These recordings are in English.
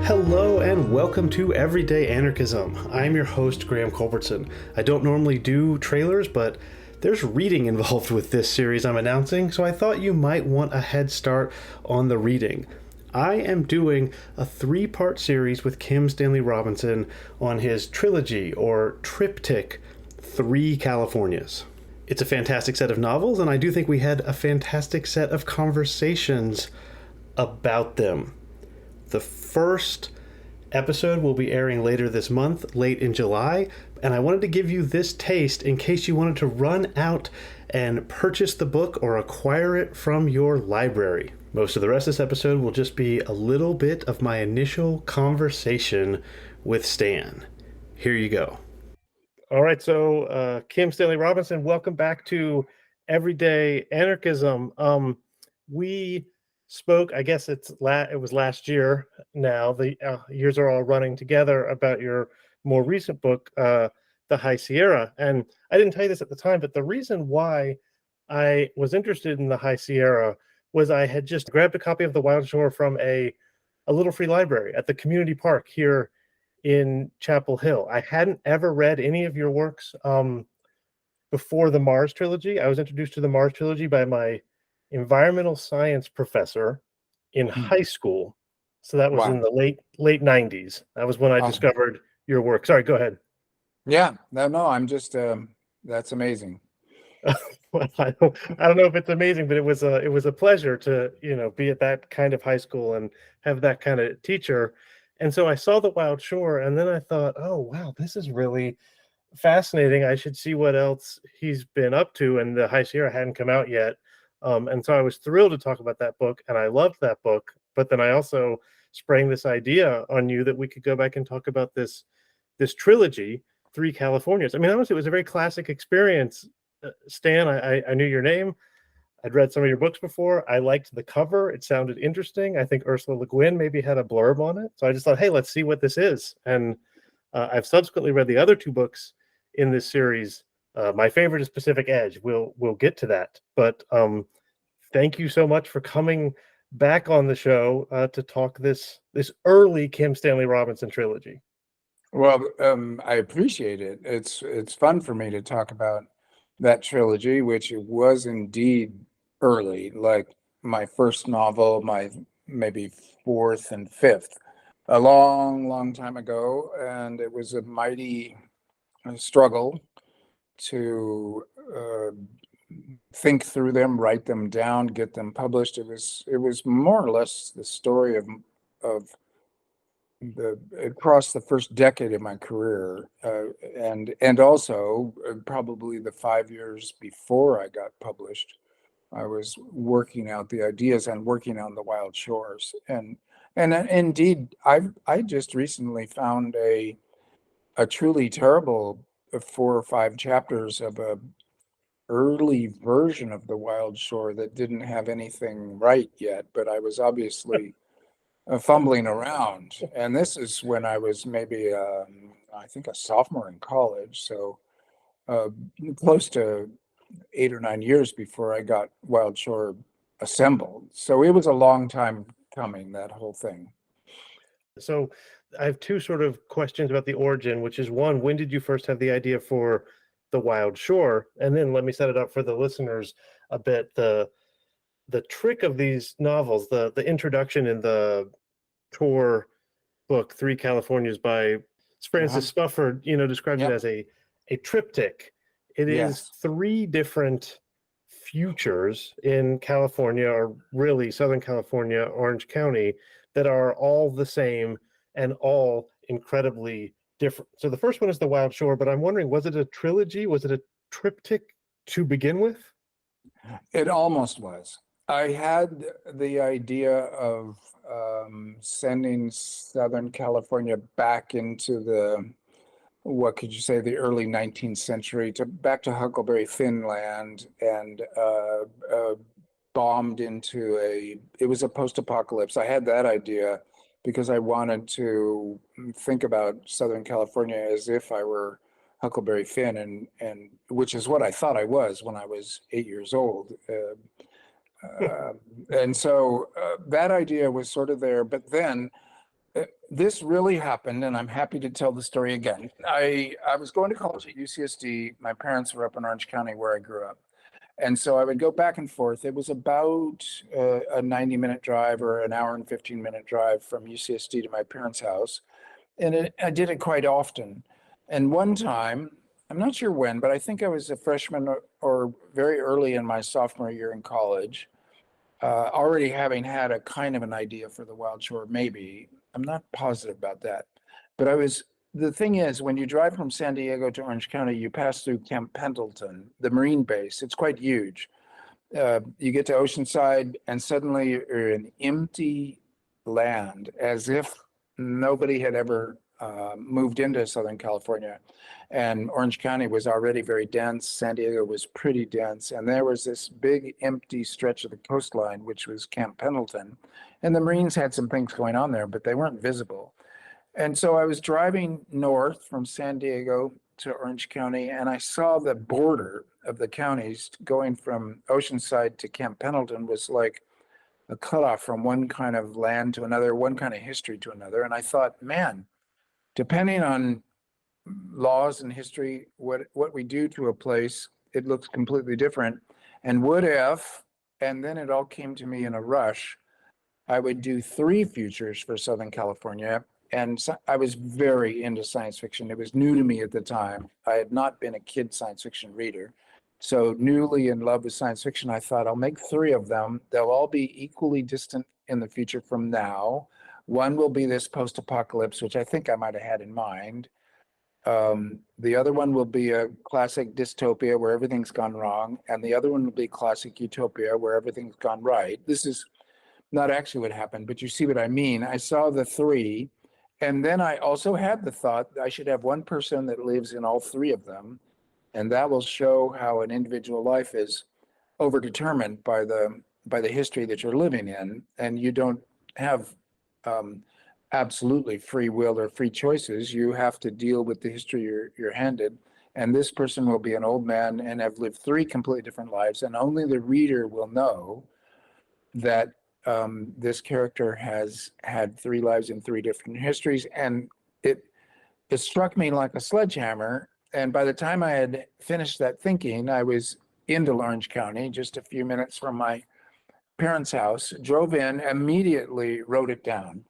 Hello and welcome to Everyday Anarchism. I'm your host, Graham Culbertson. I don't normally do trailers, but there's reading involved with this series I'm announcing, so I thought you might want a head start on the reading. I am doing a 3-part series with Kim Stanley Robinson on his trilogy, or triptych, 3 Californias. It's a fantastic set of novels, and I do think we had a fantastic set of conversations about them. The first episode will be airing later this month, late in July, and I wanted to give you this taste in case you wanted to run out and purchase the book or acquire it from your library. Most of the rest of this episode will just be a little bit of my initial conversation with Stan. Here you go. All right, so Kim Stanley Robinson, welcome back to Everyday Anarchism. We spoke, I guess it was last year now, the years are all running together, about your more recent book, The High Sierra. And I didn't tell you this at the time, but the reason why I was interested in The High Sierra was I had just grabbed a copy of The Wild Shore from a little free library at the community park here in Chapel Hill. I hadn't ever read any of your works before the Mars trilogy. I was introduced to the Mars trilogy by my environmental science professor in high school. So that was in the late 90s. That was when I discovered your work. Sorry, go ahead. Yeah, no, I'm just that's amazing. Well, I don't know if it's amazing, but it was a pleasure to, be at that kind of high school and have that kind of teacher. And so I saw The Wild Shore, and then I thought, oh wow, this is really fascinating. I should see what else he's been up to. And The High Sierra hadn't come out yet. And so I was thrilled to talk about that book, and I loved that book. But then I also sprang this idea on you that we could go back and talk about this trilogy, 3 Californias. I mean, honestly, it was a very classic experience. Stan, I knew your name. I'd read some of your books before. I liked the cover. It sounded interesting. I think Ursula Le Guin maybe had a blurb on it. So I just thought, hey, let's see what this is. And I've subsequently read the other 2 books in this series. My favorite is Pacific Edge. We'll get to that. But thank you so much for coming back on the show to talk this early Kim Stanley Robinson trilogy. Well, I appreciate it. It's fun for me to talk about that trilogy, which was indeed early, like my first novel, my maybe 4th and 5th, a long time ago, and it was a mighty struggle to think through them, write them down, get them published. It was more or less the story of the across the first decade of my career, and also probably the 5 years before I got published. I was working out the ideas and working on The Wild Shores, and indeed, I just recently found a truly terrible 4 or 5 chapters of a early version of The Wild Shore that didn't have anything right yet, but I was obviously fumbling around. And this is when I was maybe, I think, a sophomore in college, so close to 8 or 9 years before I got Wild Shore assembled. So it was a long time coming, that whole thing. So I have 2 sort of questions about the origin, which is, one, when did you first have the idea for The Wild Shore? And then let me set it up for the listeners a bit. The trick of these novels, the introduction in the tour book, 3 Californias by Francis Spufford, describes it as a triptych. It is 3 different futures in California, or really Southern California, Orange County, that are all the same and all incredibly different. So the first one is The Wild Shore, but I'm wondering, was it a trilogy? Was it a triptych to begin with? It almost was. I had the idea of sending Southern California back into the, what could you say, the early 19th century, back to Huckleberry Finn land, and bombed into it was a post-apocalypse. I had that idea because I wanted to think about Southern California as if I were Huckleberry Finn, and which is what I thought I was when I was 8 years old. And so that idea was sort of there, but then This really happened, and I'm happy to tell the story again. I was going to college at UCSD. My parents were up in Orange County where I grew up. And so I would go back and forth. It was about a 90-minute drive or an hour and 15-minute drive from UCSD to my parents' house. And I did it quite often. And one time, I'm not sure when, but I think I was a freshman or very early in my sophomore year in college, already having had a kind of an idea for the Wild Shore, maybe. I'm not positive about that. But the thing is, when you drive from San Diego to Orange County, you pass through Camp Pendleton, the Marine base. It's quite huge. You get to Oceanside, and suddenly you're in empty land, as if nobody had ever moved into Southern California. And Orange County was already very dense. San Diego was pretty dense. And there was this big empty stretch of the coastline, which was Camp Pendleton. And the Marines had some things going on there, but they weren't visible. And so I was driving north from San Diego to Orange County, and I saw the border of the counties going from Oceanside to Camp Pendleton was like a cutoff from one kind of land to another, one kind of history to another. And I thought, man, depending on laws and history, what we do to a place, it looks completely different. And what if, and then it all came to me in a rush, I would do 3 futures for Southern California. And so I was very into science fiction. It was new to me at the time. I had not been a kid science fiction reader. So newly in love with science fiction, I thought I'll make 3 of them. They'll all be equally distant in the future from now. One will be this post-apocalypse, which I think I might have had in mind. The other one will be a classic dystopia where everything's gone wrong. And the other one will be classic utopia where everything's gone right. This is not actually what happened, but you see what I mean. I saw the 3. And then I also had the thought I should have one person that lives in all 3 of them. And that will show how an individual life is overdetermined by the history that you're living in. And you don't have absolutely free will or free choices. You have to deal with the history you're handed. And this person will be an old man and have lived 3 completely different lives. And only the reader will know that this character has had 3 lives in 3 different histories. And it struck me like a sledgehammer. And by the time I had finished that thinking, I was into Orange County, just a few minutes from my parents' house, drove in, immediately wrote it down.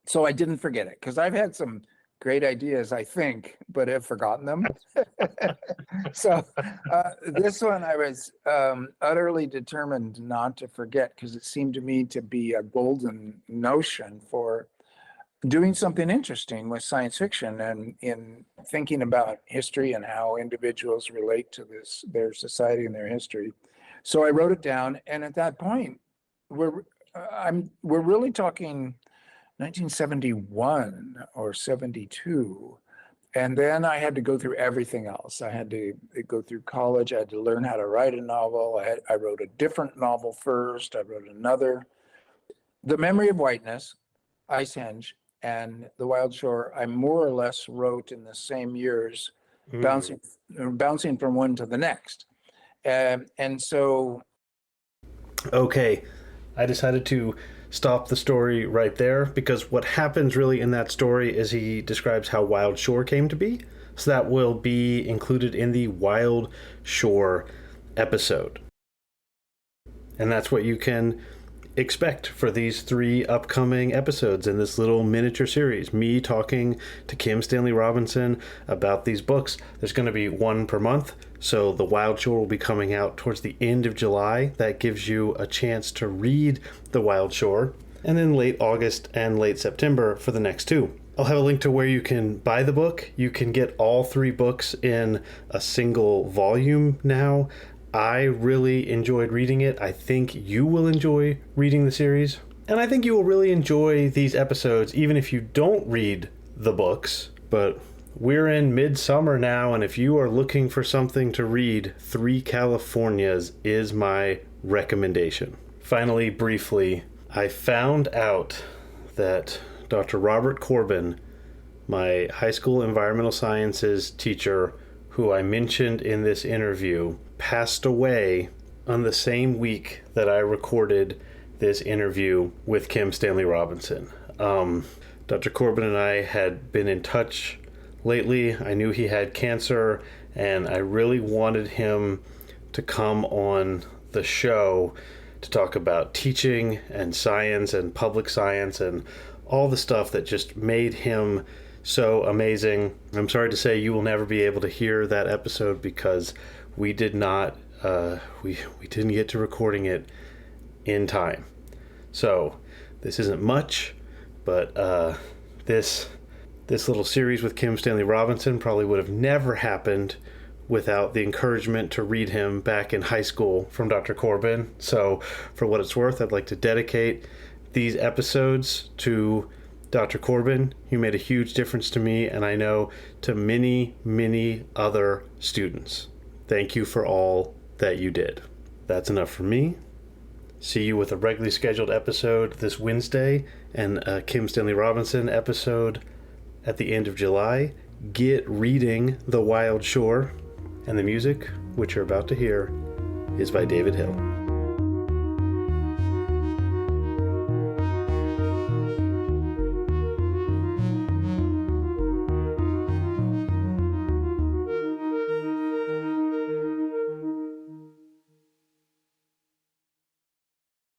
So I didn't forget it, because I've had some great ideas, I think, but have forgotten them. So this one I was utterly determined not to forget, because it seemed to me to be a golden notion for doing something interesting with science fiction and in thinking about history and how individuals relate to their society and their history. So I wrote it down, and at that point, we're really talking 1971 or 72. And then I had to go through everything else. I had to go through college. I had to learn how to write a novel. I wrote a different novel first. I wrote another. The Memory of Whiteness, Ice Henge, and The Wild Shore, I more or less wrote in the same years, bouncing from one to the next. And so... Okay, I decided to stop the story right there, because what happens really in that story is he describes how Wild Shore came to be. So that will be included in the Wild Shore episode. And that's what you can expect for these 3 upcoming episodes in this little miniature series. Me talking to Kim Stanley Robinson about these books. There's going to be 1 per month. So The Wild Shore will be coming out towards the end of July. That gives you a chance to read The Wild Shore. And then late August and late September for the next 2. I'll have a link to where you can buy the book. You can get all 3 books in a single volume now. I really enjoyed reading it. I think you will enjoy reading the series. And I think you will really enjoy these episodes, even if you don't read the books. But we're in midsummer now, and if you are looking for something to read, 3 Californias is my recommendation. Finally, briefly, I found out that Dr. Robert Corbin, my high school environmental sciences teacher, who I mentioned in this interview, passed away on the same week that I recorded this interview with Kim Stanley Robinson. Dr. Corbin and I had been in touch lately. I knew he had cancer, and I really wanted him to come on the show to talk about teaching and science and public science and all the stuff that just made him so amazing. I'm sorry to say you will never be able to hear that episode because we did not, we didn't get to recording it in time. So this isn't much, but this little series with Kim Stanley Robinson probably would have never happened without the encouragement to read him back in high school from Dr. Corbin. So for what it's worth, I'd like to dedicate these episodes to Dr. Corbin. You made a huge difference to me, and I know to many, many other students. Thank you for all that you did. That's enough for me. See you with a regularly scheduled episode this Wednesday and a Kim Stanley Robinson episode at the end of July. Get reading The Wild Shore. And the music, which you're about to hear, is by David Hill.